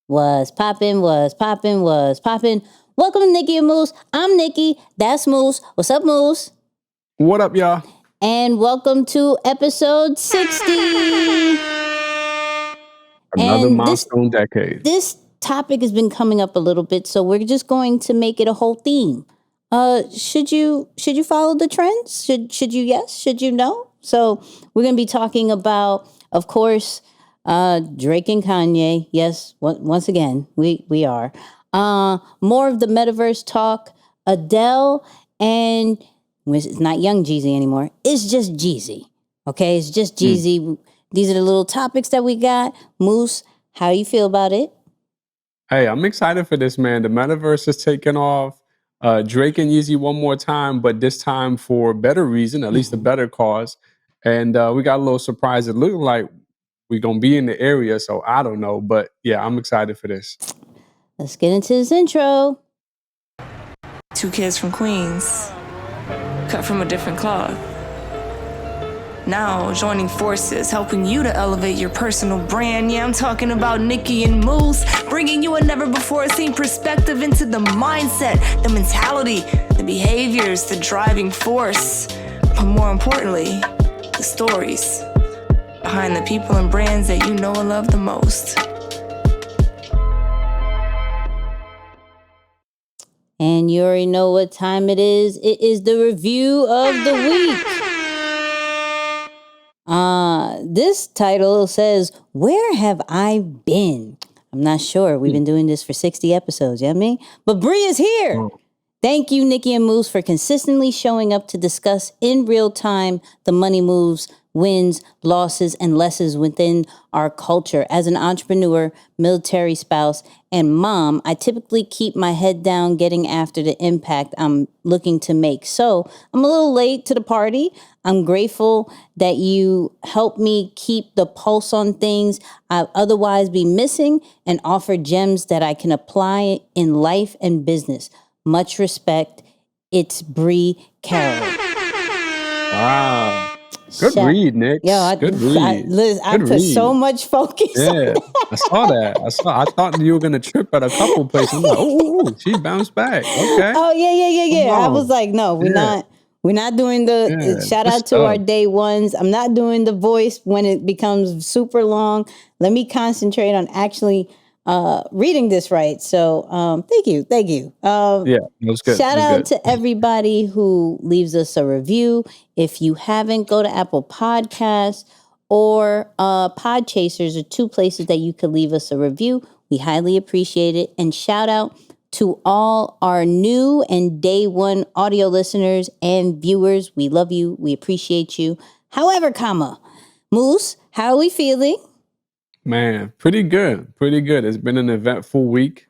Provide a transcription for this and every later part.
Was poppin', was poppin', was poppin'. Welcome to Nikki and Moose. I'm Nikki. That's Moose. What's up, Moose? What up, y'all? And welcome to episode 60. Another milestone decade. This topic has been coming up a little bit, so we're just going to make it a whole theme. Should you follow the trends? Should you yes? Should you no? So we're going to be talking about, of course, Drake and Kanye. Yes, once again, we are. More of the metaverse talk. Adele and it's not Young Jeezy anymore. It's just Jeezy. Okay, it's just Jeezy. These are the little topics that we got. Moose, how you feel about it? Hey, I'm excited for this, man. The metaverse is taking off. Drake and Yeezy one more time, but this time for better reason, at least a better cause. And we got a little surprise. It looked like we're going to be in the area, so I don't know. But yeah, I'm excited for this. Let's get into this intro. Two kids from Queens, cut from a different cloth. Now joining forces, helping you to elevate your personal brand. Yeah, I'm talking about Nikki and Moose, bringing you a never-before-seen perspective into the mindset, the mentality, the behaviors, the driving force, but more importantly, the stories behind the people and brands that you know and love the most. And you already know what time it is. It is the review of the week. This title says, "Where have I been?" I'm not sure. We've been doing this for 60 episodes, you know what I mean? But Bree is here. Thank you, Nikki and Moose, for consistently showing up to discuss in real time the money moves, wins, losses, and lessons within our culture. As an entrepreneur, military spouse, and mom, I typically keep my head down getting after the impact I'm looking to make. So I'm a little late to the party. I'm grateful that you help me keep the pulse on things I'd otherwise be missing and offer gems that I can apply in life and business. Much respect. It's Bree Carroll. Wow. Good read, Nick. Good read. I put so much focus on that. I saw that. I thought you were gonna trip at a couple places. I'm like, oh, she bounced back. Okay. Oh yeah. I was like, no, we're not doing the shout out to our day ones. I'm not doing the voice when it becomes super long. Let me concentrate on actually reading this right. So thank you. Yeah, it was good. Shout out to everybody who leaves us a review. If you haven't, go to Apple Podcasts or Podchasers are two places that you could leave us a review. We highly appreciate it. And shout out to all our new and day one audio listeners and viewers. We love you. We appreciate you. However, Moose, how are we feeling? Man, pretty good. It's been an eventful week.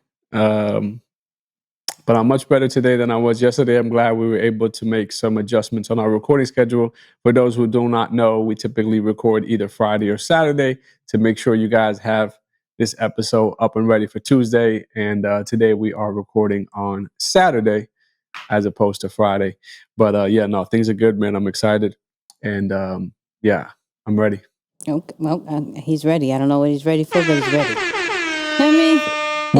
But I'm much better today than I was yesterday. I'm glad we were able to make some adjustments on our recording schedule. For those who do not know, we typically record either Friday or Saturday to make sure you guys have this episode up and ready for Tuesday. And today we are recording on Saturday as opposed to Friday. But things are good, man. I'm excited. And I'm ready. Okay, well, he's ready. I don't know what he's ready for, but he's ready. I mean,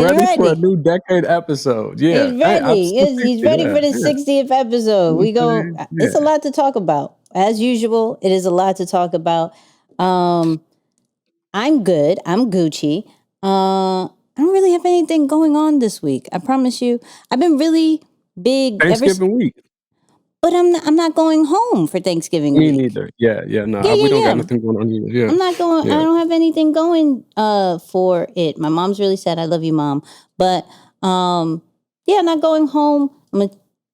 ready for a new decade episode. Yeah. He's ready. He's ready for the 60th episode. It's a lot to talk about. As usual, it is a lot to talk about. I'm good. I'm Gucci. I don't really have anything going on this week. I promise you. I've been really big. Thanksgiving week. But I'm not going home for Thanksgiving week. Me neither. We don't got nothing going on either. Yeah. I'm not going. I don't have anything going for it. My mom's really sad. I love you, Mom. But I'm not going home. I'm gonna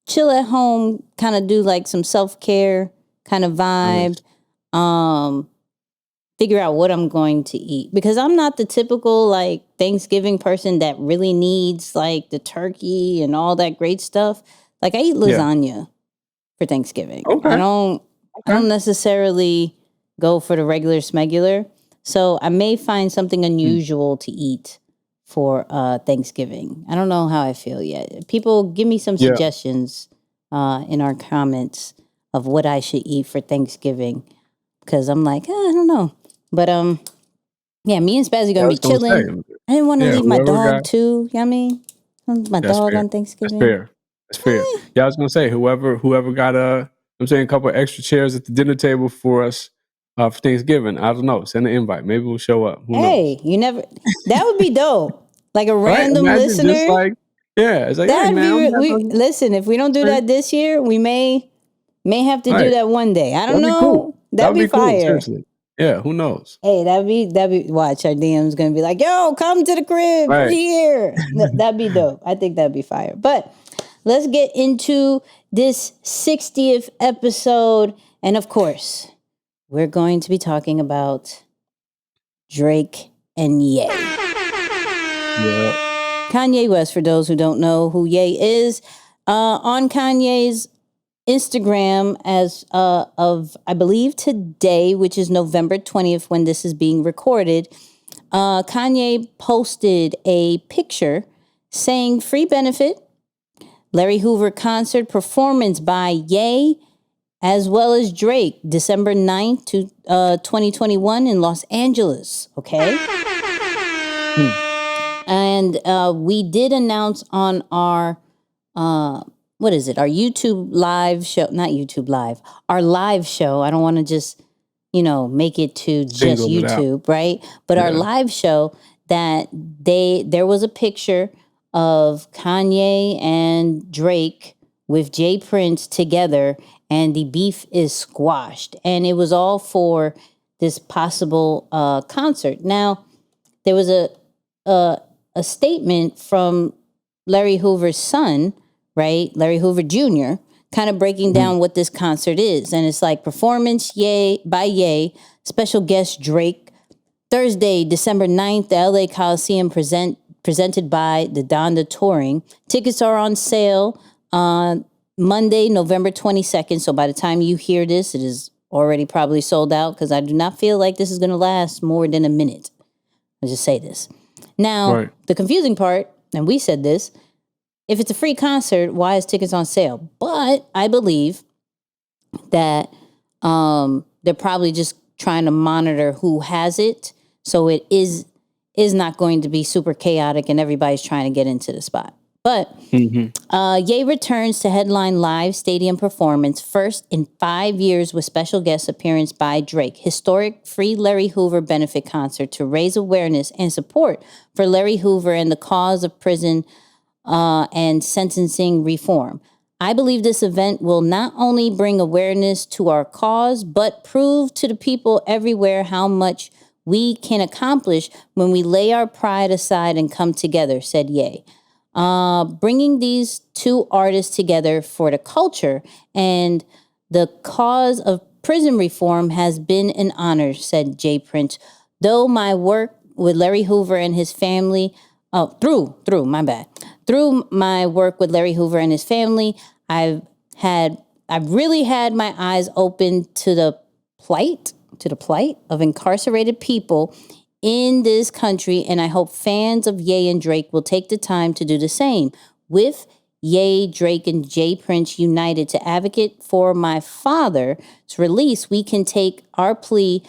chill at home, kind of do like some self-care kind of vibe. Nice. Figure out what I'm going to eat, because I'm not the typical like Thanksgiving person that really needs like the turkey and all that great stuff. Like I eat lasagna for Thanksgiving. Okay. I don't necessarily go for the regular smegular. So I may find something unusual to eat for Thanksgiving. I don't know how I feel yet. People give me some suggestions in our comments of what I should eat for Thanksgiving, because I'm like, I don't know. But me and Spazzy gonna be chilling. I didn't want to Yeah, leave my whoever dog got too. You know what I mean? My that's dog fair. on That's Thanksgiving. fair. That's fair. Yeah, I was gonna say whoever got I'm saying a couple of extra chairs at the dinner table for us for Thanksgiving. I don't know. Send an invite. Maybe we'll show up. Who knows? Hey, you never. That would be dope. Like a Right? random Imagine just listener. like it's like, hey That'd man, be. I'm We having listen. If we don't do right. that this year, we may have to do Right. that one day. I don't That'd be cool. know. That That'd would be be cool. fire. Seriously. Yeah, who knows? Hey, that'd be. Watch our DM's gonna be like, "Yo, come to the crib. We're Right. here." That'd be dope. I think that'd be fire. But let's get into this 60th episode, and of course, we're going to be talking about Drake and Ye. Yeah. Kanye West, for those who don't know who Ye is, on Kanye's Instagram as of, I believe, today, which is November 20th when this is being recorded, Kanye posted a picture saying free benefit, Larry Hoover concert performance by Ye, as well as Drake, December 9th to 2021 in Los Angeles. Okay. And we did announce on our, what is it? Our YouTube live show, not YouTube live, our live show. I don't want to just, make it to just Single it out. YouTube, right? But our Yeah. live show that there was a picture of Kanye and Drake with Jay Prince together, and the beef is squashed. And it was all for this possible concert. Now, there was a statement from Larry Hoover's son, right? Larry Hoover Jr., kind of breaking down what this concert is. And it's like performance by Ye, special guest Drake, Thursday, December 9th, the LA Coliseum presented by the Donda Touring. Tickets are on sale on Monday, November 22nd. So by the time you hear this, it is already probably sold out because I do not feel like this is going to last more than a minute. I'll just say this. Now, Right. the confusing part, and we said this, if it's a free concert, why is tickets on sale? But I believe that they're probably just trying to monitor who has it. So it is not going to be super chaotic and everybody's trying to get into the spot. But Ye returns to headline live stadium performance, first in 5 years with special guest appearance by Drake. Historic free Larry Hoover benefit concert to raise awareness and support for Larry Hoover and the cause of prison and sentencing reform. I believe this event will not only bring awareness to our cause, but prove to the people everywhere how much we can accomplish when we lay our pride aside and come together, said Ye. Bringing these two artists together for the culture and the cause of prison reform has been an honor, said Jay Prince. Though my work with Larry Hoover and his family, through my work with Larry Hoover and his family, I've really had my eyes open to the plight of incarcerated people in this country, and I hope fans of Ye and Drake will take the time to do the same. With Ye, Drake, and Jay Prince united to advocate for my father's release, we can take our plea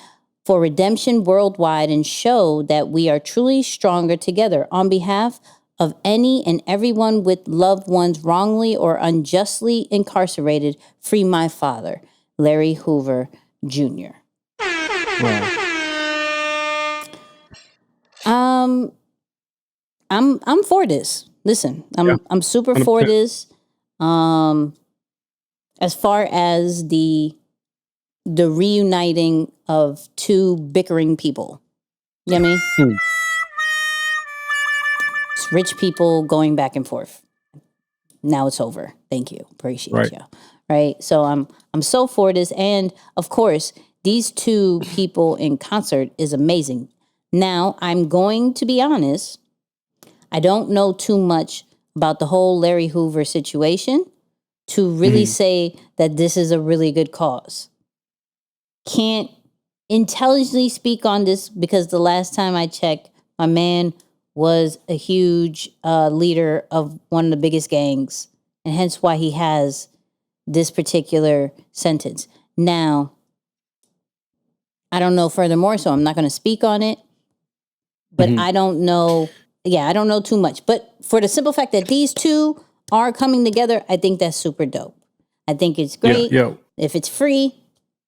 for redemption worldwide and show that we are truly stronger together. On behalf of any and everyone with loved ones wrongly or unjustly incarcerated, free my father, Larry Hoover Jr. Wow. I'm for this. Listen, I'm super for 100%. this. As far as the reuniting of two bickering people. You know what I mean? It's rich people going back and forth. Now it's over. Thank you. Appreciate Right. you. Right. So I'm so for this. And of course, these two people in concert is amazing. Now, I'm going to be honest. I don't know too much about the whole Larry Hoover situation to really say that this is a really good cause. Can't intelligently speak on this because the last time I checked, my man was a huge leader of one of the biggest gangs, and hence why he has this particular sentence. Now, I don't know furthermore, so I'm not going to speak on it. but I don't know. Yeah, I don't know too much. But for the simple fact that these two are coming together, I think that's super dope. I think it's great. Yeah. If it's free,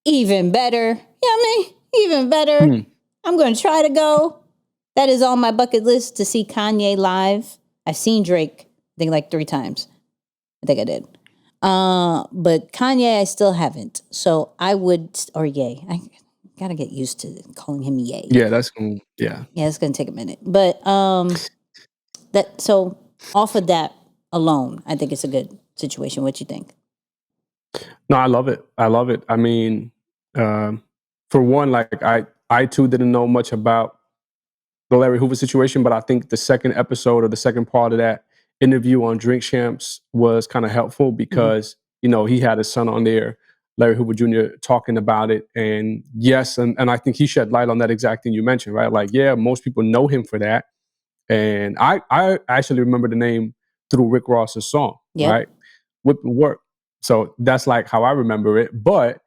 even better. You know what I mean? Even better. I'm going to try to go. That is on my bucket list to see Kanye live. I've seen Drake, I think like 3 times. I think I did. But Kanye, I still haven't. So I would, or Ye. I got to get used to calling him Ye. Yeah, that's going to, Yeah, it's going to take a minute. But so off of that alone, I think it's a good situation. What you think? No, I love it. I mean, for one, like I too didn't know much about the Larry Hoover situation, but I think the second episode or the second part of that interview on Drink Champs was kind of helpful because, you know, he had his son on there, Larry Hoover Jr., talking about it. And yes, and I think he shed light on that exact thing you mentioned, right? Like, yeah, most people know him for that. And I actually remember the name through Rick Ross's song, right? Whip and Work. So that's like how I remember it. But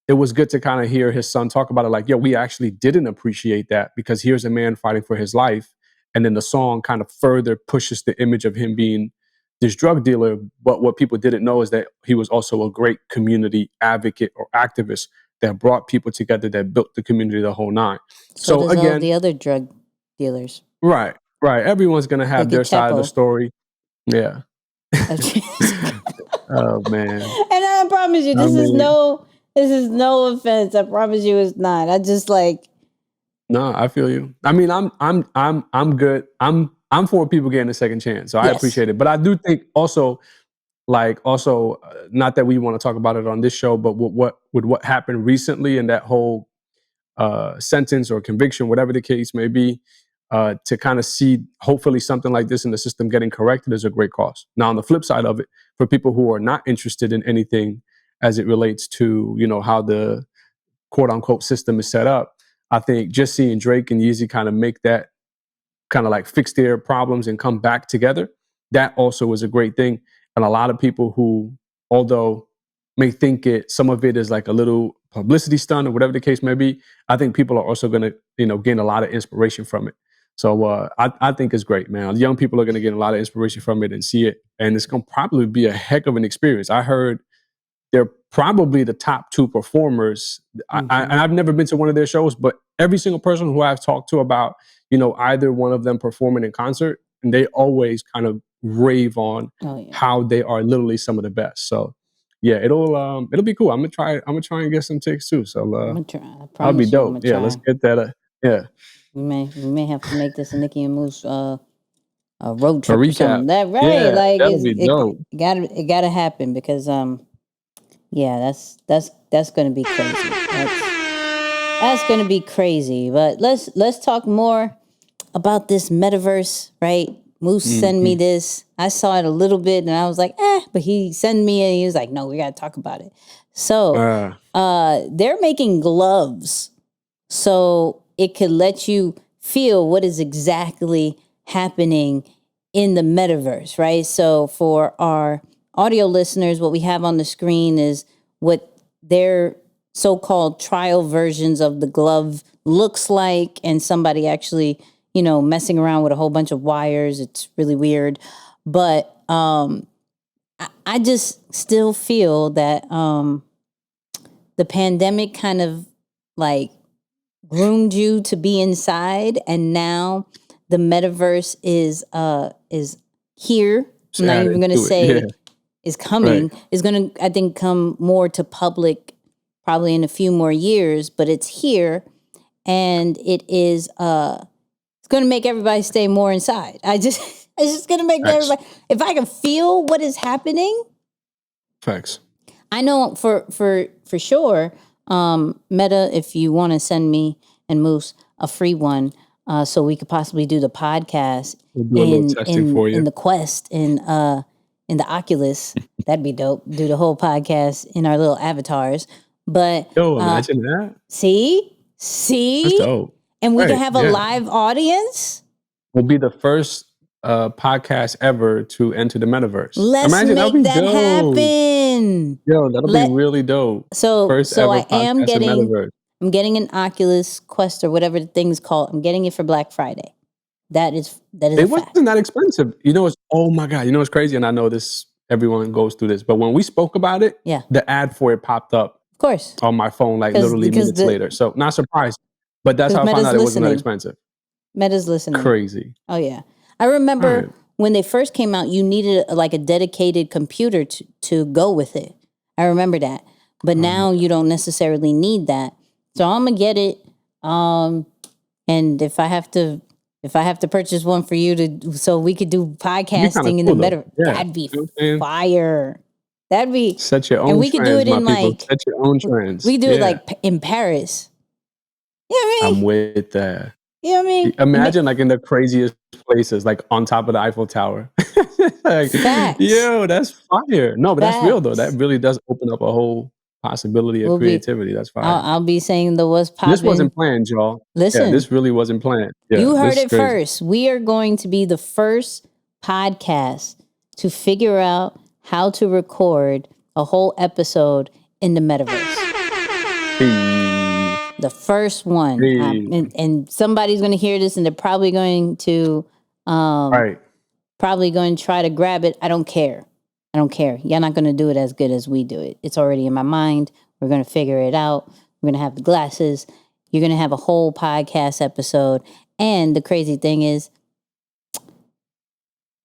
it was good to kind of hear his son talk about it. Like, yeah, we actually didn't appreciate that because here's a man fighting for his life. And then the song kind of further pushes the image of him being this drug dealer. But what people didn't know is that he was also a great community advocate or activist that brought people together, that built the community the whole nine. So does again, all the other drug dealers. Right. Everyone's going to have their side of the story. Yeah. Oh man! And I promise you, this is no offense. I promise you, it's not. I just like. No, I feel you. I mean, I'm good. I'm for people getting a second chance, so I appreciate it. But I do think also, not that we want to talk about it on this show, but what happened recently in that whole sentence or conviction, whatever the case may be. To kind of see hopefully something like this in the system getting corrected is a great cause. Now, on the flip side of it, for people who are not interested in anything as it relates to, you know, how the quote unquote system is set up, I think just seeing Drake and Yeezy kind of make that kind of like fix their problems and come back together, that also was a great thing. And a lot of people who, although may think some of it is like a little publicity stunt or whatever the case may be, I think people are also going to, you know, gain a lot of inspiration from it. So I think it's great, man. Young people are going to get a lot of inspiration from it and see it. And it's going to probably be a heck of an experience. I heard they're probably the top 2 performers. And I've never been to one of their shows, but every single person who I've talked to about, you know, either one of them performing in concert, and they always kind of rave on how they are literally some of the best. So yeah, it'll be cool. I'm gonna try and get some tickets too. So I'll be dope. Yeah, let's get that. Yeah. We may have to make this a Nikki and Moose a road trip or something. That right? Yeah, like that'll be dope. It gotta happen because that's gonna be crazy. That's gonna be crazy. But let's talk more about this metaverse, right? Moose sent me this. I saw it a little bit and I was like, but he sent me and he was like, no, we gotta talk about it. So they're making gloves. So it could let you feel what is exactly happening in the metaverse, right? So for our audio listeners, what we have on the screen is what their so-called trial versions of the glove looks like, and somebody actually, you know, messing around with a whole bunch of wires. It's really weird. But I just still feel that the pandemic kind of like groomed you to be inside, and now the metaverse is here. I'm not even going to say is coming. Right. Is going to, I think, come more to public probably in a few more years, but it's here, and it is it's going to make everybody stay more inside. It's just going to make everybody. If I can feel what is happening, facts. I know for sure. Meta, if you want to send me and Moose a free one, so we could possibly do the podcast in the Quest in the Oculus, that'd be dope. Do the whole podcast in our little avatars. But imagine that. See, that's dope. And we can have a live audience. We'll be the first podcast ever to enter the metaverse. Let's make that happen. Yo, that'll be really dope. So I am getting an Oculus Quest or whatever the thing's called. I'm getting it for Black Friday. That is It a fact. wasn't that expensive. Oh my God, what's crazy? And I know this, everyone goes through this, but when we spoke about it, Yeah. the ad for it popped up Of course. on my phone like literally minutes later. So not surprised. But that's how I found out it wasn't that expensive. Meta's listening. Crazy. Oh yeah. I remember when they first came out, you needed like a dedicated computer to go with it. I remember that. But now you don't necessarily need that. So I'm gonna get it. And if I have to purchase one for you so we could do podcasting in the meta, that'd be fire. That'd be set your own. And we trends, could do it in people. like set your own trends. We do it like in Paris. You know what I mean? I'm with that. You know what I mean? Imagine like in the craziest places, like on top of the Eiffel Tower. Like, yo, that's fire. No, but that's real though. That really does open up a whole possibility of creativity. That's fire. I'll be saying the what's popping. This wasn't planned, y'all. Listen, this really wasn't planned. Yeah, you heard it first. We are going to be the first podcast to figure out how to record a whole episode in the metaverse. The first one. And somebody's going to hear this and they're probably going to probably going to try to grab it. I don't care. You're not going to do it as good as we do it. It's already in my mind. We're going to figure it out. We're going to have the glasses. You're going to have a whole podcast episode. And the crazy thing is,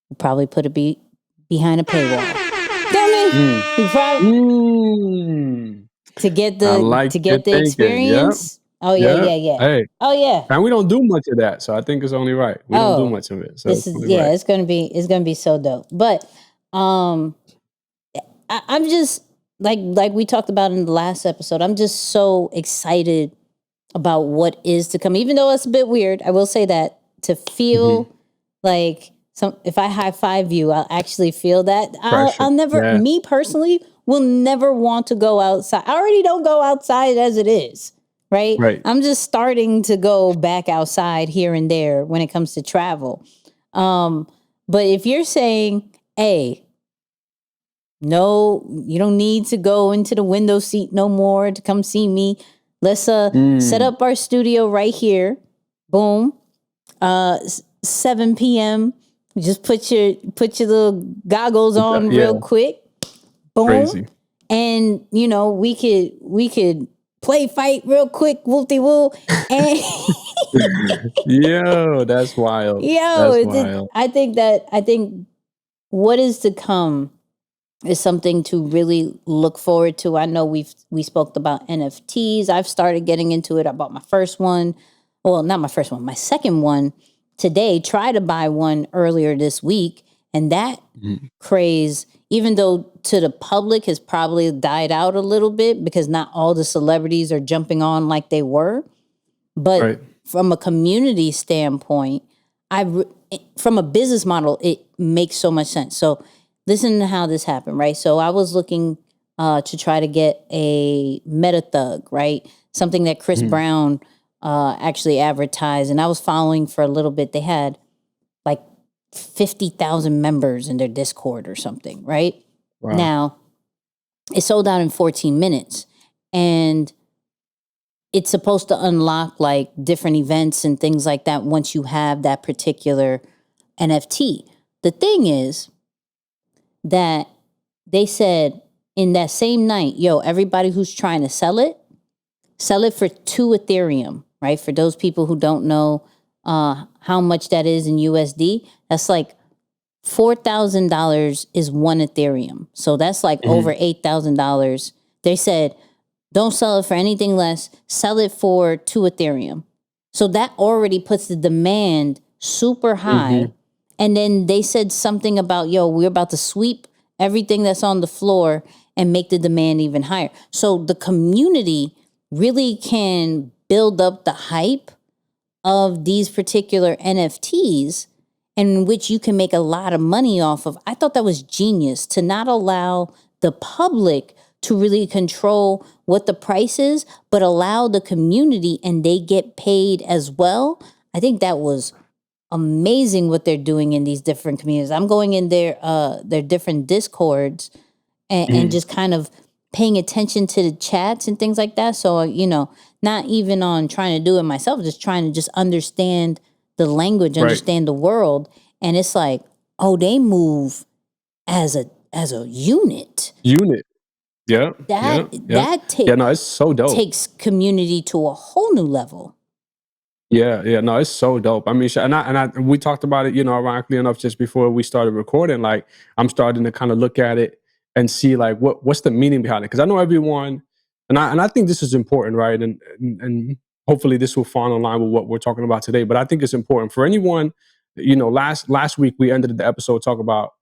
we'll probably put it behind a paywall. To get the experience. Yep. Oh yeah. Hey. Oh yeah. And we don't do much of that, so I think it's only right. We don't do much of it. So it's gonna be so dope. But I'm just like we talked about in the last episode. I'm just so excited about what is to come. Even though it's a bit weird, I will say that to feel like if I high five you, I'll actually feel that. I'll never, me personally, will never want to go outside. I already don't go outside as it is, right? I'm just starting to go back outside here and there when it comes to travel. But if you're saying, hey, no, you don't need to go into the window seat no more to come see me. Let's set up our studio right here. Boom. 7 p.m. Just put your little goggles on real quick. Boom. Crazy. And we could play fight real quick, whoop-de-woo. And yo, that's wild. I think what is to come is something to really look forward to. I know we spoke about NFTs. I've started getting into it. I bought my first one. Well, not my first one, my second one today. Tried to buy one earlier this week. And that craze, even though to the public has probably died out a little bit because not all the celebrities are jumping on like they were. But from a community standpoint, from a business model, it makes so much sense. So listen to how this happened, right? So I was looking to try to get a Meta Thug, right? Something that Chris Brown actually advertised. And I was following for a little bit. They had like 50,000 members in their Discord or something, right? Wow. Now, it sold out in 14 minutes. And it's supposed to unlock like different events and things like that once you have that particular NFT. The thing is that they said in that same night, everybody who's trying to sell it for 2 Ethereum, right? For those people who don't know how much that is in USD, that's like $4,000 is 1 Ethereum. So that's like over $8,000. They said, don't sell it for anything less. Sell it for 2 Ethereum. So that already puts the demand super high. And then they said something about, we're about to sweep everything that's on the floor and make the demand even higher. So the community really can build up the hype of these particular NFTs in which you can make a lot of money off of. I thought that was genius to not allow the public to really control what the price is, but allow the community and they get paid as well. I think that was amazing what they're doing in these different communities. I'm going in their different Discords and just kind of paying attention to the chats and things like that. So, not even on trying to do it myself, just trying to just understand the language, Right. understand the world, and it's like, oh, they move as a unit. Unit. Yeah. That Yeah, no, it's so dope. takes community to a whole new level. Yeah, no, it's so dope. I mean, we talked about it, ironically enough, just before we started recording. Like, I'm starting to kind of look at it and see like what's the meaning behind it, because I know everyone, and I think this is important, right? And hopefully this will fall in line with what we're talking about today. But I think it's important for anyone. Last week we ended the episode talking about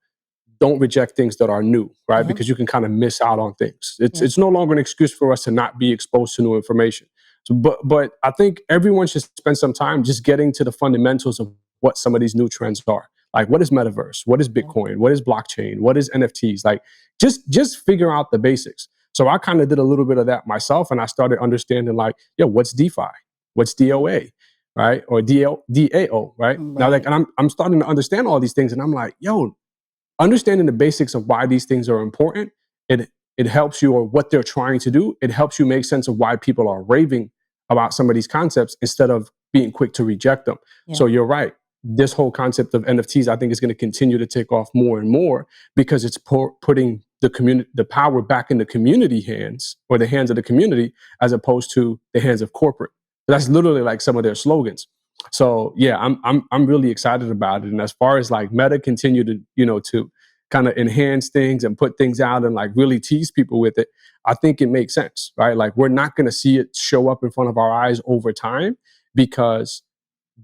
don't reject things that are new, right? Yeah. Because you can kind of miss out on things. Yeah. It's no longer an excuse for us to not be exposed to new information. So, but I think everyone should spend some time just getting to the fundamentals of what some of these new trends are. Like, what is metaverse? What is Bitcoin? What is blockchain? What is NFTs? Like, just figure out the basics. So I kind of did a little bit of that myself, and I started understanding like, what's DeFi? What's DOA? Right? Or DAO, right? Now, like, and I'm starting to understand all these things, and I'm like, understanding the basics of why these things are important, it helps you, or what they're trying to do, it helps you make sense of why people are raving about some of these concepts instead of being quick to reject them. Yeah. So you're right. This whole concept of NFTs, I think, is going to continue to take off more and more, because it's putting the power back in the community hands, or the hands of the community, as opposed to the hands of corporate. That's literally like some of their slogans. So yeah, I'm really excited about it. And as far as like Meta continue to to kind of enhance things and put things out and like really tease people with it, I think it makes sense, right? Like, we're not going to see it show up in front of our eyes over time, because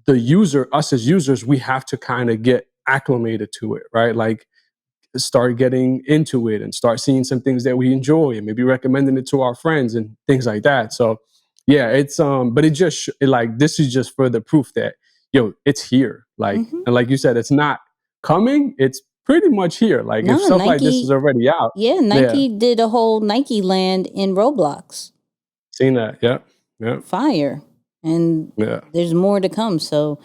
us as users, we have to kind of get acclimated to it, right? Like, start getting into it and start seeing some things that we enjoy and maybe recommending it to our friends and things like that. So yeah, it's but it just like, this is just further proof that it's here. Like, and like you said, it's not coming, it's pretty much here. Like, if stuff like this is already out. Yeah, Nike did a whole Nike Land in Roblox. Seen that? Yeah. Fire. And there's more to come. So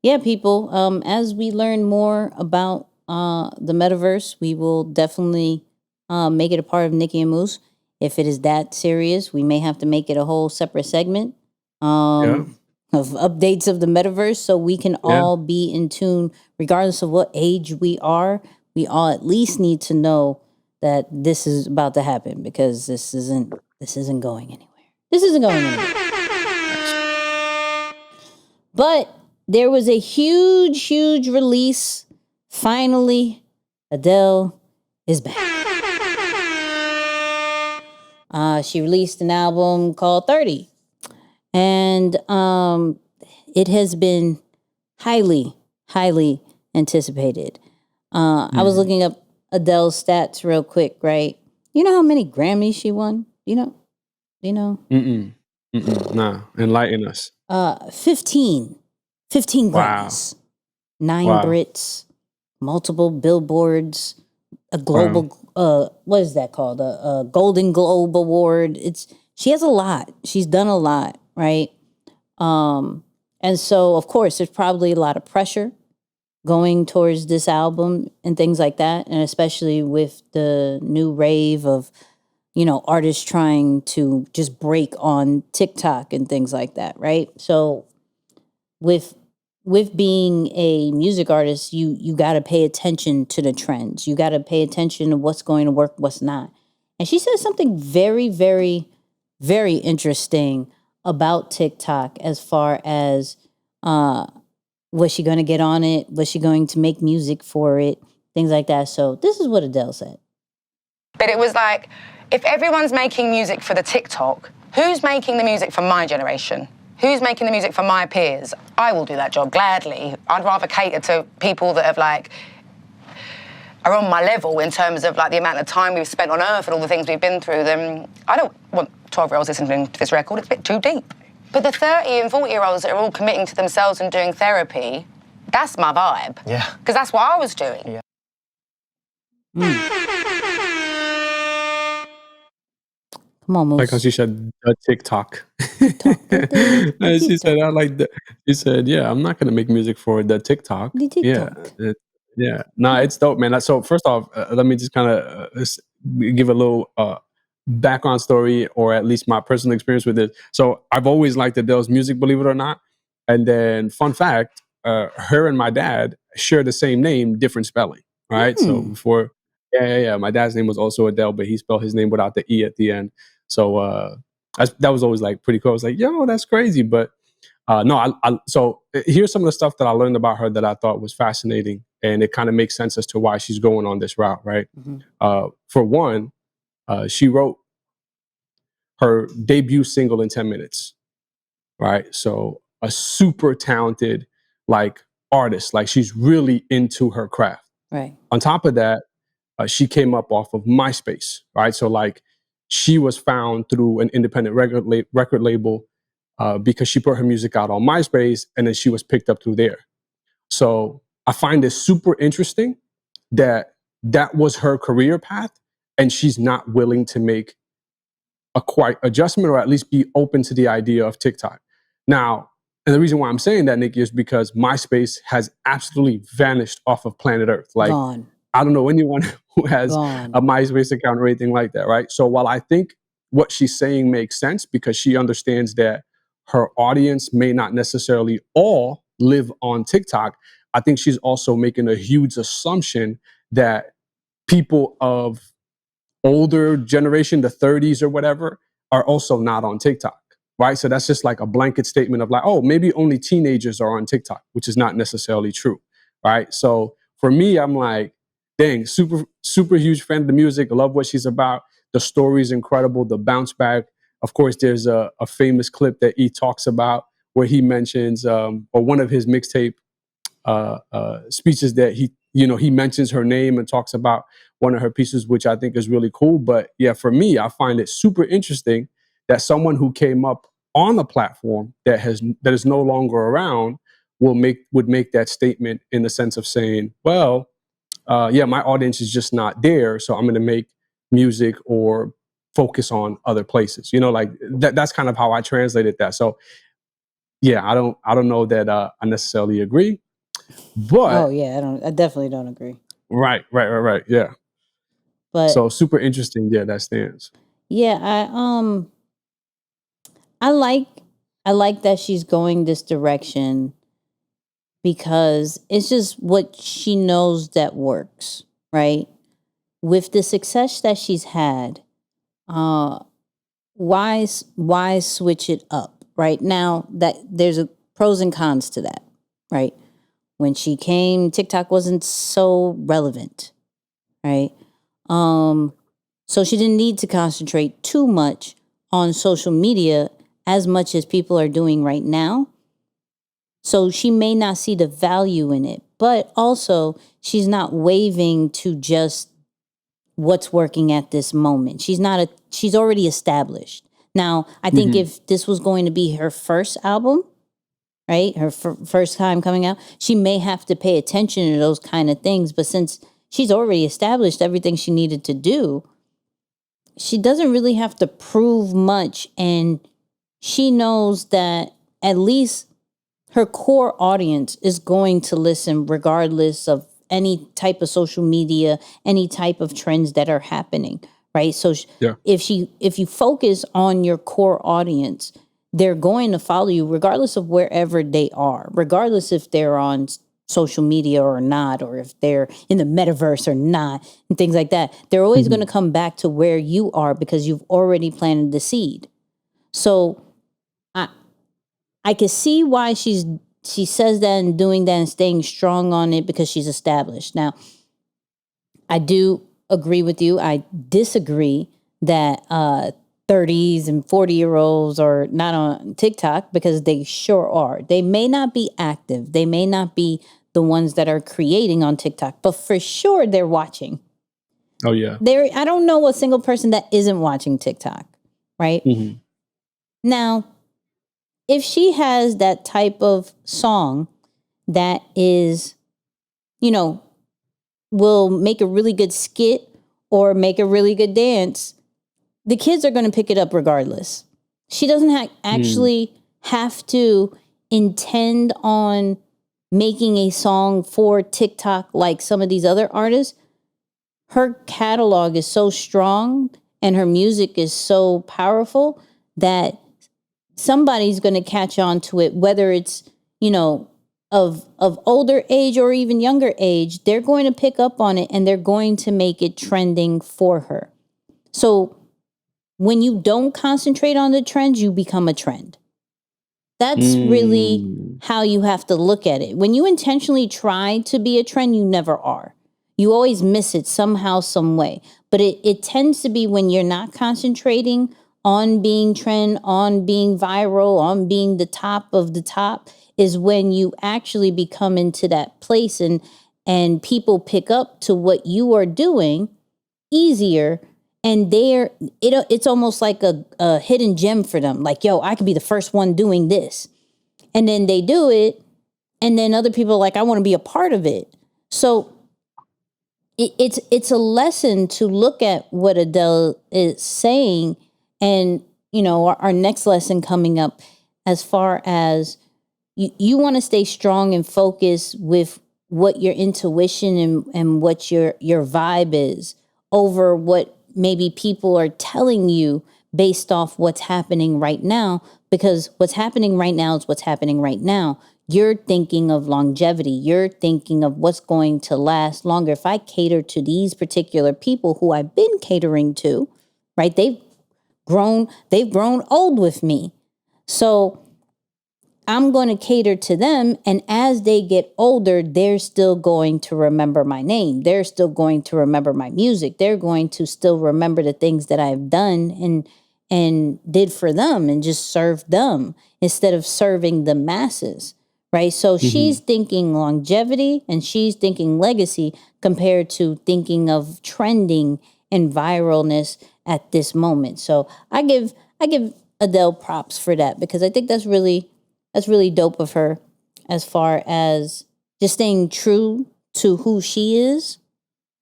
yeah, people, as we learn more about the metaverse, we will definitely make it a part of Nikki and Moose. If it is that serious, we may have to make it a whole separate segment of updates of the metaverse, so we can all be in tune, regardless of what age we are. We all at least need to know that this is about to happen, because this isn't going anywhere. This isn't going anywhere. But there was a huge release. Finally, Adele is back. She released an album called 30. And it has been highly anticipated. I was looking up Adele's stats real quick, right? You know how many Grammys she won? Do you know? Nah, enlighten us. 15 Grammys, 9 Brits, multiple billboards, a global what is that called, a Golden Globe Award. She has a lot. She's done a lot, right? And so of course there's probably a lot of pressure going towards this album and things like that, and especially with the new rave of artists trying to just break on TikTok and things like that, right? So with being a music artist, you got to pay attention to the trends. You got to pay attention to what's going to work, what's not. And she said something very, very, very interesting about TikTok, as far as was she going to get on it? Was she going to make music for it? Things like that. So this is what Adele said. But it was like, if everyone's making music for the TikTok, who's making the music for my generation? Who's making the music for my peers? I will do that job gladly. I'd rather cater to people that have are on my level in terms of the amount of time we've spent on Earth and all the things we've been through. Then I don't want 12-year-olds listening to this record. It's a bit too deep. But the 30 and 40-year-olds that are all committing to themselves and doing therapy, that's my vibe. Yeah. Because that's what I was doing. Yeah. Come on, Moose. Like how she said the TikTok. And she said, I like that. She said, yeah, I'm not going to make music for the TikTok. The TikTok. Yeah. Nah, it's dope, man. So first off, let me just kind of give a little background story, or at least my personal experience with it. So I've always liked Adele's music, believe it or not. And then fun fact, her and my dad share the same name, different spelling, right? So before, yeah. My dad's name was also Adele, but he spelled his name without the E at the end. So that was always like pretty cool. I was like, yo, that's crazy. But no, so here's some of the stuff that I learned about her that I thought was fascinating, and it kind of makes sense as to why she's going on this route, right? For one, she wrote her debut single in 10 minutes, right? So a super talented like artist, like she's really into her craft. Right. On top of that, she came up off of MySpace, right? So like she was found through an independent record label because she put her music out on MySpace, and then she was picked up through there. So I find it super interesting that that was her career path, and she's not willing to make a quite adjustment, or at least be open to the idea of TikTok. Now, and the reason why I'm saying that, Nikki, is because MySpace has absolutely vanished off of planet Earth. Like, Gone. I don't know anyone who has Gone. a MySpace account or anything like that, right? So while I think what she's saying makes sense, because she understands that her audience may not necessarily all live on TikTok, I think she's also making a huge assumption that people of older generation, the 30s or whatever, are also not on TikTok, right? So that's just like a blanket statement of like, oh, maybe only teenagers are on TikTok, which is not necessarily true, right? So for me, I'm like, dang, super huge fan of the music. Love what she's about. The story is incredible. The bounce back. Of course, there's a famous clip that he talks about where he mentions, or one of his mixtape speeches that he mentions her name and talks about one of her pieces, which I think is really cool. But yeah, for me, I find it super interesting that someone who came up on the platform that is no longer around would make that statement in the sense of saying, well, yeah, my audience is just not there, so I'm going to make music or focus on other places. Like that's kind of how I translated that. So yeah, I don't know that I necessarily agree, but Oh yeah, I definitely don't agree. right, yeah. But So super interesting, yeah, that stance. yeah, I like that she's going this direction because it's just what she knows that works, right? With the success that she's had, why switch it up? Right now, that there's a pros and cons to that, right? When she came, TikTok wasn't so relevant, right? So she didn't need to concentrate too much on social media as much as people are doing right now. So she may not see the value in it, but also she's not waving to just what's working at this moment. She's already established. Now, I think if this was going to be her first album, right, her first time coming out, she may have to pay attention to those kind of things. But since she's already established everything she needed to do, she doesn't really have to prove much. And she knows that at least her core audience is going to listen regardless of any type of social media, any type of trends that are happening, right? So Yeah. if you focus on your core audience, they're going to follow you regardless of wherever they are, regardless if they're on social media or not, or if they're in the metaverse or not, and things like that. They're always going to come back to where you are because you've already planted the seed. So I can see why she says that and doing that and staying strong on it because she's established. Now, I do agree with you. I disagree that 30s and 40-year-olds are not on TikTok, because they sure are. They may not be active. They may not be the ones that are creating on TikTok, but for sure they're watching. Oh yeah. I don't know a single person that isn't watching TikTok, right? Now, if she has that type of song that is, will make a really good skit or make a really good dance, the kids are going to pick it up regardless. She doesn't actually have to intend on making a song for TikTok like some of these other artists. Her catalog is so strong and her music is so powerful that somebody's going to catch on to it, whether it's, of older age or even younger age, they're going to pick up on it and they're going to make it trending for her. So when you don't concentrate on the trends, you become a trend. That's really how you have to look at it. When you intentionally try to be a trend, you never are. You always miss it somehow, some way. But it tends to be when you're not concentrating on being trend, on being viral, on being the top of the top, is when you actually become into that place and people pick up to what you are doing easier. And it's almost like a hidden gem for them. Like, yo, I could be the first one doing this. And then they do it. And then other people are like, I want to be a part of it. So it's a lesson to look at what Adele is saying. And, our next lesson coming up, as far as you want to stay strong and focused with what your intuition and what your vibe is over what maybe people are telling you based off what's happening right now, because what's happening right now is what's happening right now. You're thinking of longevity. You're thinking of what's going to last longer. If I cater to these particular people who I've been catering to, right? They've grown old with me. So I'm going to cater to them. And as they get older, they're still going to remember my name. They're still going to remember my music. They're going to still remember the things that I've done and did for them and just served them instead of serving the masses, right? So she's thinking longevity and she's thinking legacy compared to thinking of trending and viralness at this moment. So I give Adele props for that, because I think that's really dope of her, as far as just staying true to who she is.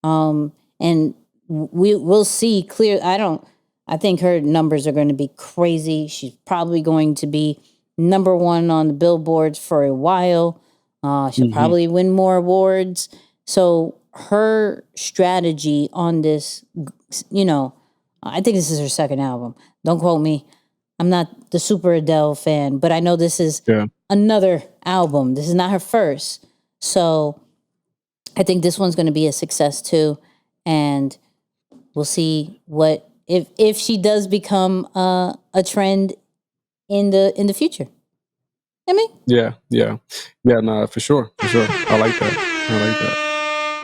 And we'll see clear. I think her numbers are going to be crazy. She's probably going to be number one on the billboards for a while. She'll probably win more awards. So her strategy on this, I think this is her second album. Don't quote me. I'm not the super Adele fan, but I know this is another album. This is not her first. So I think this one's going to be a success too. And we'll see what, if she does become a trend in the future. I mean? Yeah, no, for sure. I like that.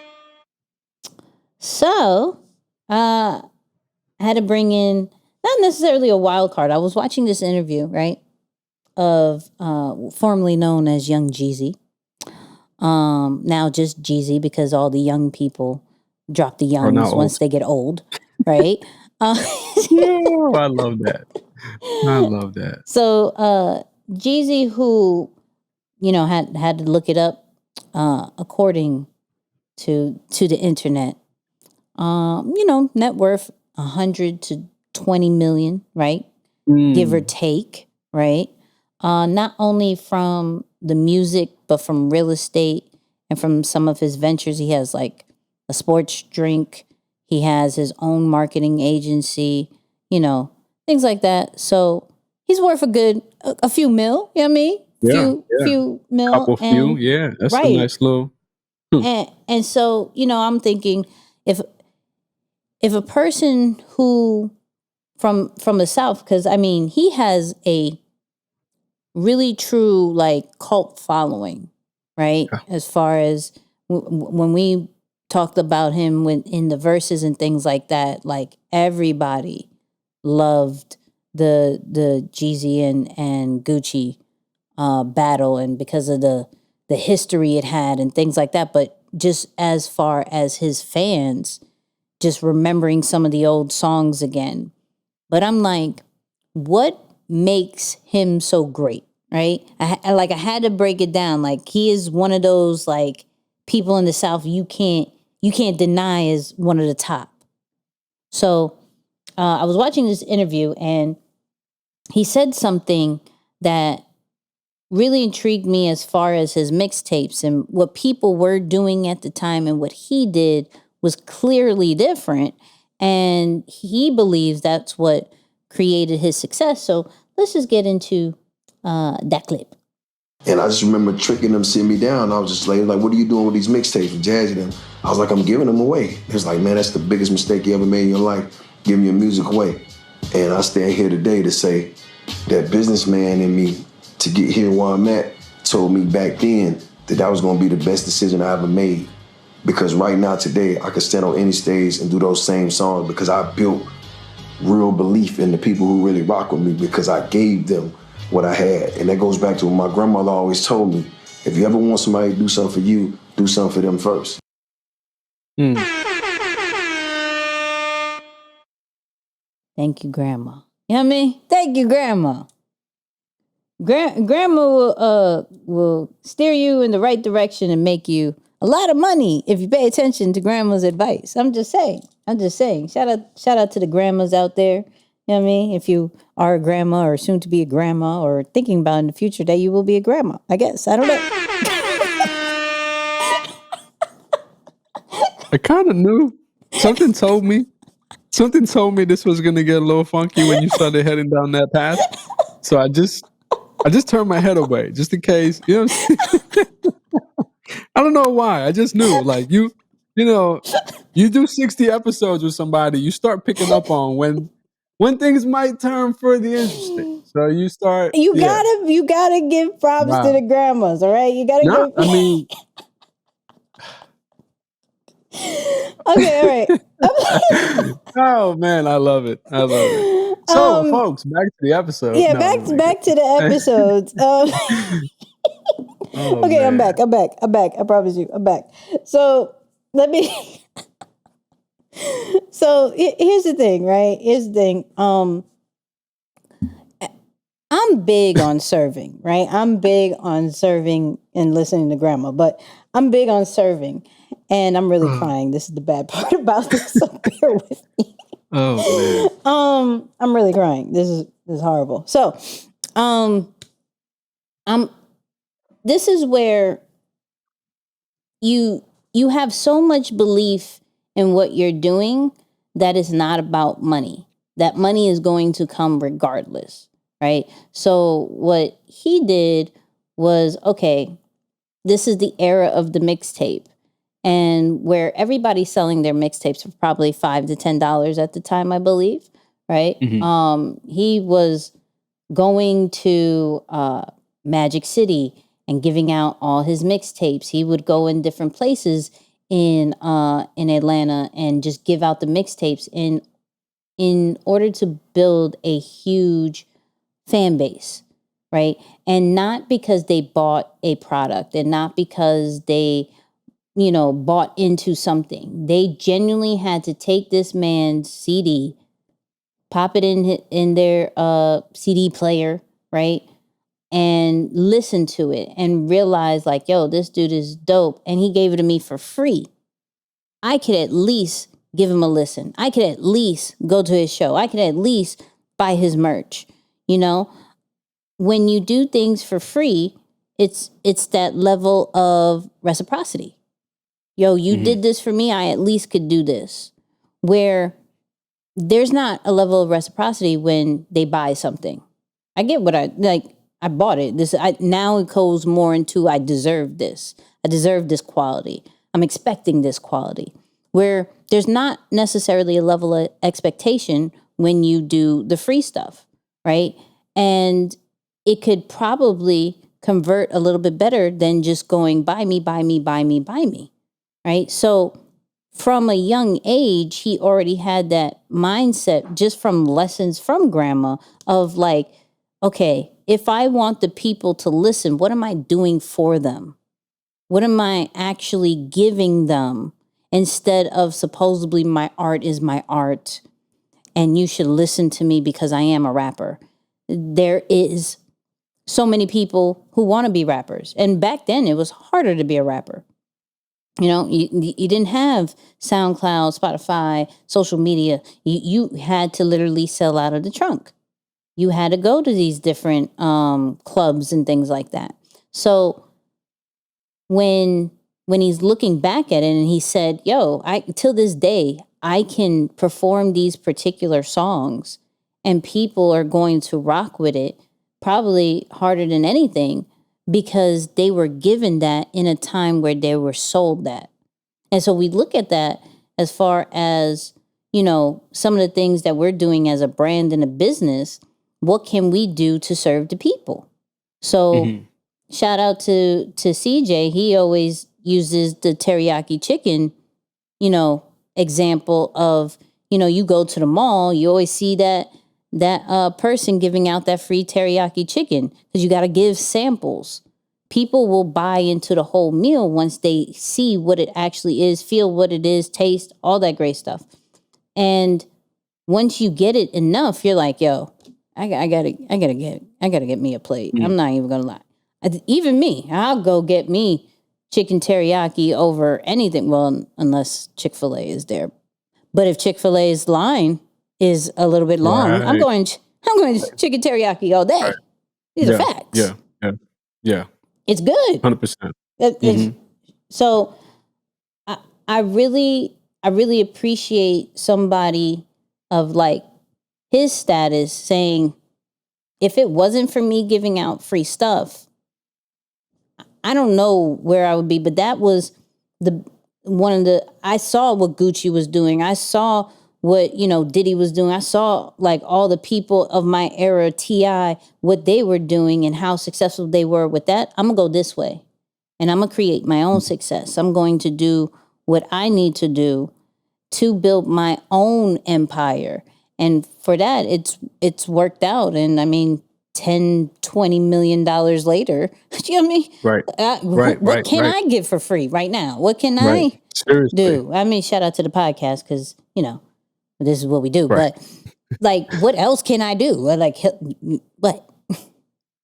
So, I had to bring in, not necessarily a wild card. I was watching this interview, right, of formerly known as Young Jeezy. Now just Jeezy, because all the young people drop the youngs once they get old, right? Yeah, I love that. So Jeezy, who had to look it up, according to the internet, net worth 100 to 20 million, right? Give or take, right? Not only from the music, but from real estate and from some of his ventures. He has like a sports drink. He has his own marketing agency, things like that. So he's worth a few mil, you know what I mean? Few mil. That's a nice little. And so, I'm thinking, if a person who from the South, because he has a really true cult following, right? Yeah. As far as when we talked about him in the verses and things like that, everybody loved the Jeezy and Gucci battle, and because of the history it had and things like that. But just as far as his fans, just remembering some of the old songs again. But I'm like, what makes him so great, right? I had to break it down. He is one of those people in the South you can't deny is one of the top. So I was watching this interview and he said something that really intrigued me as far as his mixtapes and what people were doing at the time, and what he did was clearly different. And he believes that's what created his success. So let's just get into that clip. And I just remember tricking them, sitting me down. I was just like, what are you doing with these mixtapes with Jazzy them? I was like, I'm giving them away. It was like, man, that's the biggest mistake you ever made in your life, giving your music away. And I stand here today to say that businessman in me to get here where I'm at told me back then that was gonna be the best decision I ever made. Because right now, today, I can stand on any stage and do those same songs because I built real belief in the people who really rock with me because I gave them what I had. And that goes back to what my grandmother always told me. If you ever want somebody to do something for you, do something for them first. Thank you, Grandma. You know what I mean? Thank you, Grandma. Grandma will steer you in the right direction and make you a lot of money if you pay attention to Grandma's advice. I'm just saying. Shout out to the grandmas out there. You know what I mean? If you are a grandma or soon to be a grandma or thinking about in the future that you will be a grandma, I guess. I don't know. I kind of knew. Something told me this was gonna get a little funky when you started heading down that path. So I just turned my head away just in case. You know what I'm saying? I don't know why. I just knew. Like you know, you do 60 episodes with somebody, you start picking up on when things might turn further interesting. So you start. You gotta give props to the grandmas, all right? You gotta give. I mean. Okay, all right. Oh man, I love it. So, folks, back to the episode. Yeah, back to the episodes. Okay, man. I'm back. I promise you, I'm back. So let me. So here's the thing, right? I'm big on serving, right? I'm big on serving and listening to Grandma, but I'm big on serving, and I'm really crying. This is the bad part about this, so bear with me. Oh man. I'm really crying. This is horrible. So, this is where you have so much belief in what you're doing that it's not about money. That money is going to come regardless, right? So what he did was, okay, this is the era of the mixtape, and where everybody's selling their mixtapes for probably $5 to $10 at the time, I believe, right? Mm-hmm. He was going to Magic City and giving out all his mixtapes. He would go in different places in Atlanta and just give out the mixtapes in order to build a huge fan base, right? And not because they bought a product and not because they, bought into something. They genuinely had to take this man's CD, pop it in their CD player, right? And listen to it and realize like, yo, this dude is dope. And he gave it to me for free. I could at least give him a listen. I could at least go to his show. I could at least buy his merch. When you do things for free, it's that level of reciprocity. Yo, you did this for me. I at least could do this. Where there's not a level of reciprocity when they buy something. I get what I bought it. Now it goes more into I deserve this. I deserve this quality. I'm expecting this quality. Where there's not necessarily a level of expectation when you do the free stuff, right? And it could probably convert a little bit better than just going buy me, right? So from a young age, he already had that mindset just from lessons from Grandma of like, okay, if I want the people to listen, what am I doing for them? What am I actually giving them instead of supposedly my art is my art and you should listen to me because I am a rapper? There is so many people who want to be rappers. And back then it was harder to be a rapper. You didn't have SoundCloud, Spotify, social media. You had to literally sell out of the trunk. You had to go to these different clubs and things like that. So when he's looking back at it and he said, yo, till this day, I can perform these particular songs and people are going to rock with it probably harder than anything because they were given that in a time where they were sold that. And so we look at that as far as, you know, some of the things that we're doing as a brand and a business. What can we do to serve the people? So shout out to CJ. He always uses the teriyaki chicken, you know, example of, you know, you go to the mall, you always see that person giving out that free teriyaki chicken because you got to give samples. People will buy into the whole meal once they see what it actually is, feel what it is, taste, all that great stuff. And once you get it enough, you're like, yo, I gotta get me a plate. I'm not even gonna lie. Even me, I'll go get me chicken teriyaki over anything. Well, unless Chick-fil-A is there. But if Chick-fil-A's line is a little bit long, I'm going chicken teriyaki all day. These are facts. Yeah. It's good. 100%. So I really appreciate somebody of like his status saying, if it wasn't for me giving out free stuff, I don't know where I would be. But that was I saw what Gucci was doing. I saw what, you know, Diddy was doing. I saw like all the people of my era, T.I., what they were doing and how successful they were with that. I'm gonna go this way and I'm gonna create my own success. I'm going to do what I need to do to build my own empire. And for that, it's worked out. And I mean, $10-20 million later, you know what I mean? Right. What can I give for free right now? What can I do? I mean, shout out to the podcast because, you know, this is what we do. Right. But like, what else can I do? Like, what?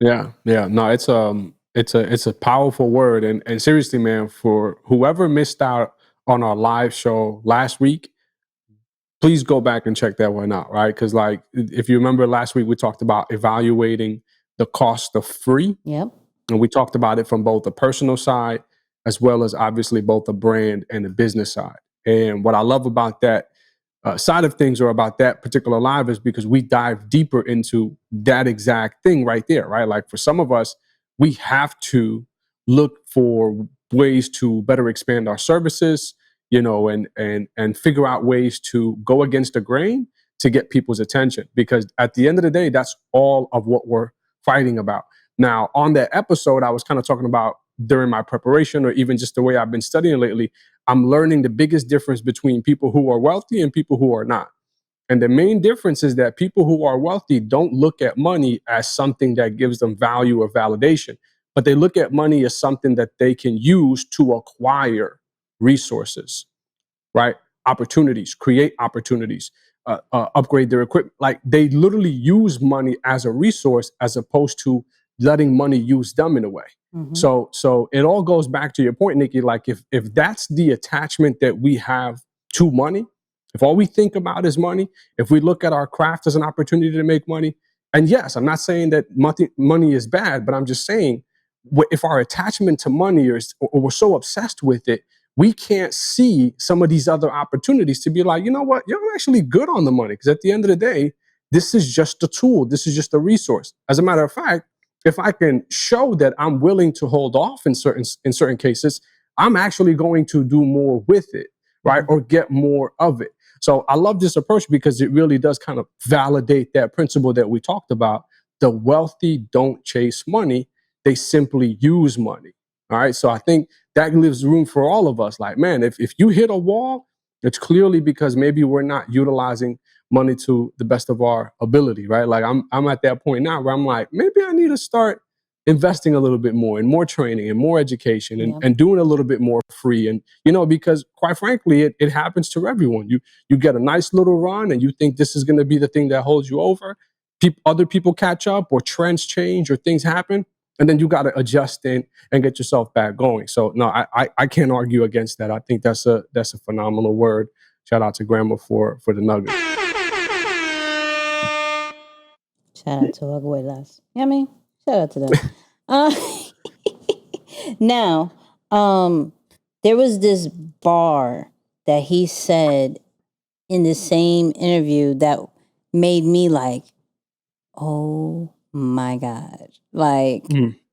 Yeah. No, it's a powerful word. And seriously, man, for whoever missed out on our live show last week, please go back and check that one out, right? Because like, if you remember last week, we talked about evaluating the cost of free. Yep. And we talked about it from both the personal side, as well as obviously both the brand and the business side. And what I love about that side of things, or about that particular live, is because we dive deeper into that exact thing right there, right? Like for some of us, we have to look for ways to better expand our services, you know, and figure out ways to go against the grain to get people's attention. Because at the end of the day, that's all of what we're fighting about. Now, on that episode, I was kind of talking about during my preparation, or even just the way I've been studying lately, I'm learning the biggest difference between people who are wealthy and people who are not. And the main difference is that people who are wealthy don't look at money as something that gives them value or validation, but they look at money as something that they can use to acquire resources, right? Opportunities, create opportunities, upgrade their equipment. Like they literally use money as a resource as opposed to letting money use them in a way. So it all goes back to your point, Nikki. Like if that's the attachment that we have to money, if all we think about is money, if we look at our craft as an opportunity to make money, and yes, I'm not saying that money is bad, but I'm just saying if our attachment to money or we're so obsessed with it, we can't see some of these other opportunities to be like, you know what, you're actually good on the money. Because at the end of the day, this is just a tool. This is just a resource. As a matter of fact, if I can show that I'm willing to hold off in certain cases, I'm actually going to do more with it, right? Or get more of it. So I love this approach because it really does kind of validate that principle that we talked about. The wealthy don't chase money. They simply use money. All right. So I think that leaves room for all of us. Like, man, if you hit a wall, it's clearly because maybe we're not utilizing money to the best of our ability, right? Like I'm at that point now where I'm like, maybe I need to start investing a little bit more in more training and more education and doing a little bit more free. And, you know, because quite frankly, it happens to everyone. You get a nice little run and you think this is going to be the thing that holds you over. Other people catch up or trends change or things happen. And then you got to adjust in and get yourself back going. So no, I can't argue against that. I think that's a phenomenal word. Shout out to Grandma for the nugget. Shout out to Abuelas. You know what I mean? Shout out to them. Now, there was this bar that he said in the same interview that made me like, oh my God. Like,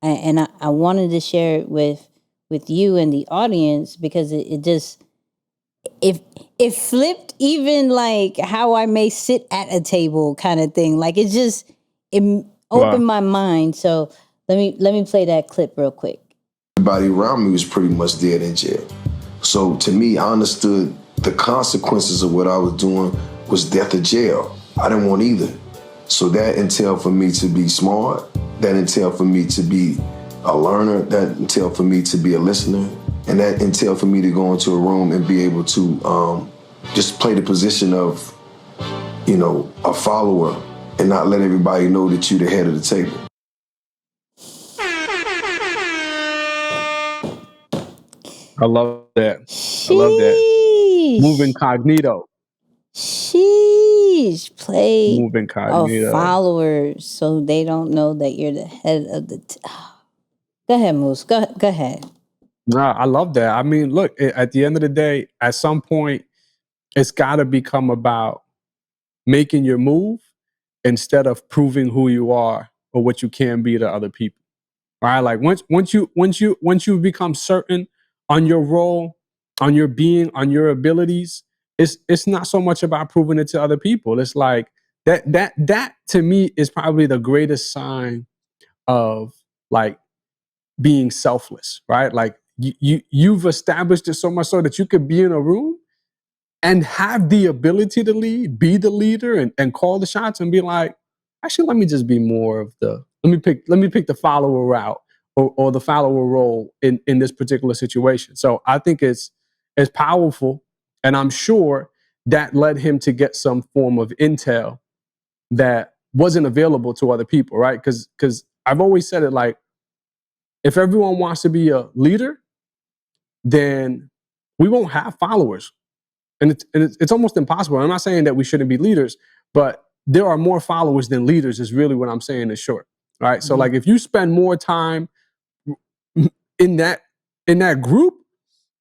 I wanted to share it with you and the audience because it just it flipped even like how I may sit at a table kind of thing. Like it opened my mind. So let me play that clip real quick. Everybody around me was pretty much dead in jail. So to me, I understood the consequences of what I was doing was death or jail. I didn't want either. So that entailed for me to be smart. That entailed for me to be a learner. That entailed for me to be a listener. And that entailed for me to go into a room and be able to just play the position of, a follower and not let everybody know that you're the head of the table. I love that. I love that. Move incognito. Sheesh. Play Move incognito. a follower so they don't know that you're the head of the Go ahead, Moose. Go ahead. Nah, I love that. I mean, look, at the end of the day, at some point, it's got to become about making your move instead of proving who you are or what you can be to other people. Right? Like once you become certain on your role, on your being, on your abilities, it's not so much about proving it to other people. It's like that to me is probably the greatest sign of like being selfless, right? Like you've established it so much so that you could be in a room and have the ability to lead, be the leader, and call the shots and be like, actually, let me just be more of the let me pick the follower route or the follower role in this particular situation. So I think it's powerful, and I'm sure that led him to get some form of intel that wasn't available to other people, right? Because I've always said it like, if everyone wants to be a leader, then we won't have followers. And it's almost impossible. I'm not saying that we shouldn't be leaders, but there are more followers than leaders is really what I'm saying in short. Right. Mm-hmm. So like if you spend more time in that group,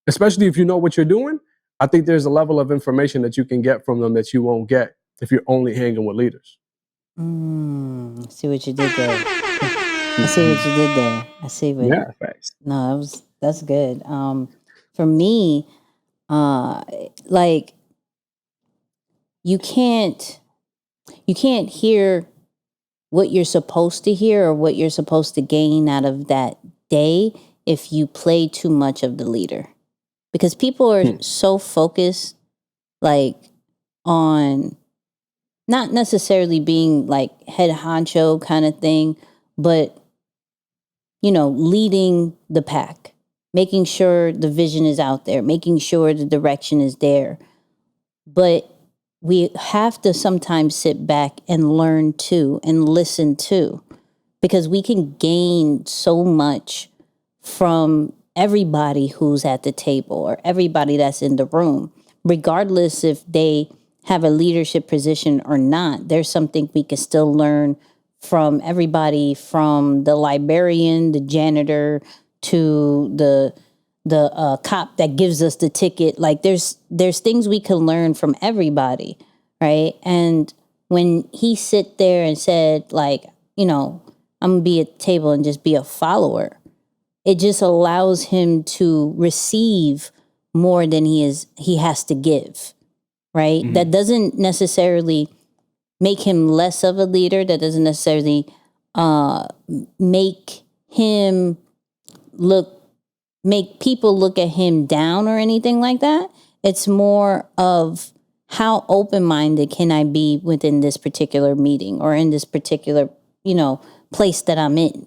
especially if you know what you're doing, I think there's a level of information that you can get from them that you won't get if you're only hanging with leaders. I see what you did there. I see what you did there. I see what. Yeah, thanks. No, that's good. For me, like you can't hear what you're supposed to hear or what you're supposed to gain out of that day if you play too much of the leader, because people are so focused like on not necessarily being like head honcho kind of thing, but leading the pack, making sure the vision is out there, making sure the direction is there. But we have to sometimes sit back and learn too and listen too, because we can gain so much from everybody who's at the table or everybody that's in the room, regardless if they have a leadership position or not. There's something we can still learn from everybody, from the librarian, the janitor, to the cop that gives us the ticket. Like there's things we can learn from everybody, right? And when he sit there and said like, I'm gonna be at the table and just be a follower, it just allows him to receive more than he has to give, right? Mm-hmm. That doesn't necessarily make him less of a leader. That doesn't necessarily make people look at him down or anything like that. It's more of how open-minded can I be within this particular meeting or in this particular, place that I'm in.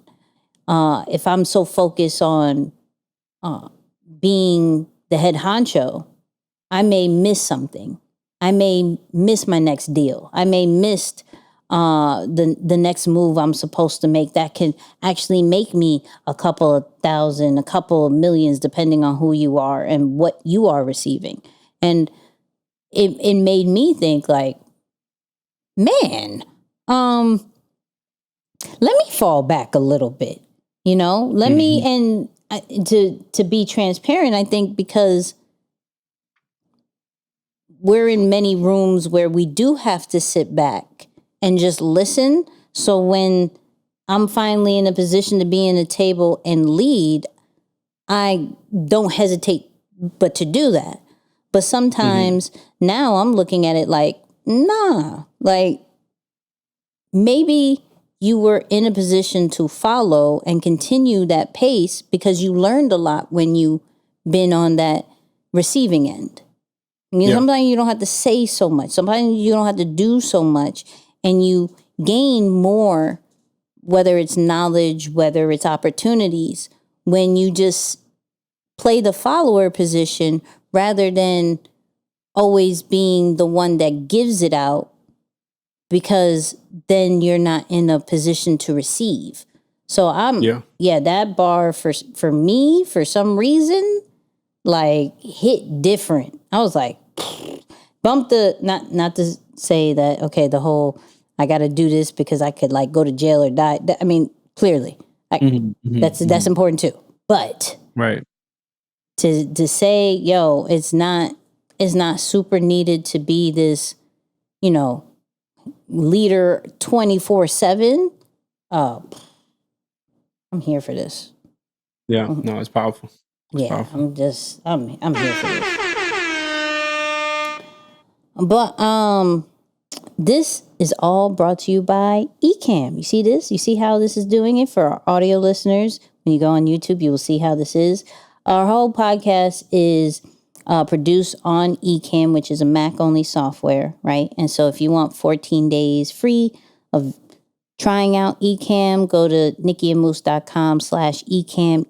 If I'm so focused on being the head honcho, I may miss something. I may miss my next deal. I may miss the next move I'm supposed to make that can actually make me a couple of thousand, a couple of millions, depending on who you are and what you are receiving. And it made me think like, man, let me fall back a little bit, let me, and to be transparent, I think because we're in many rooms where we do have to sit back and just listen. So when I'm finally in a position to be in a table and lead, I don't hesitate but to do that. But sometimes now I'm looking at it like, nah, like maybe you were in a position to follow and continue that pace because you learned a lot when you been on that receiving end. Sometimes you don't have to say so much. Sometimes you don't have to do so much, and you gain more, whether it's knowledge, whether it's opportunities, when you just play the follower position rather than always being the one that gives it out, because then you're not in a position to receive. So that bar for me, for some reason, like hit different. I was like, bump the, not to say that, okay, the whole, I got to do this because I could like go to jail or die. I mean, clearly, that's important too. But right. to say, yo, it's not super needed to be this, leader 24/7. I'm here for this. Yeah, no, it's powerful. It's powerful. I'm here for this. But this is all brought to you by Ecamm. You see this? You see how this is doing it for our audio listeners? When you go on YouTube, you will see how this is. Our whole podcast is produced on Ecamm, which is a Mac-only software, right? And so if you want 14 days free of trying out Ecamm, go to nickyandmoose.com/Ecamm,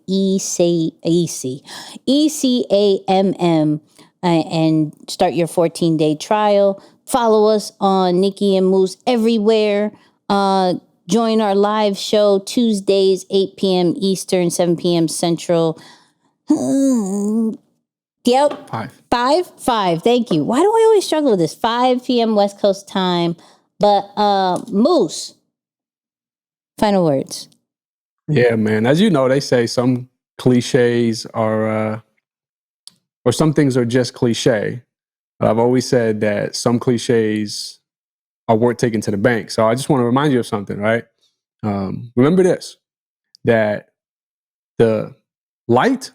ECAMM, and start your 14-day trial. Follow us on Nikki and Moose everywhere. Join our live show Tuesdays, 8 p.m. Eastern, 7 p.m. Central. Yep. 5. Thank you. Why do I always struggle with this? 5 p.m. West Coast time. But Moose, final words. Yeah, man. As you know, they say some cliches are, or some things are just cliche. I've always said that some cliches are worth taking to the bank. So I just want to remind you of something, right? Remember this, that the light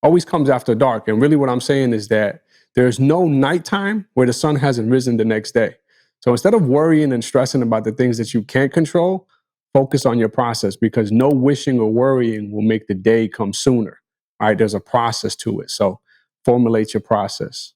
always comes after dark. And really what I'm saying is that there's no nighttime where the sun hasn't risen the next day. So instead of worrying and stressing about the things that you can't control, focus on your process, because no wishing or worrying will make the day come sooner. All right, there's a process to it. So formulate your process.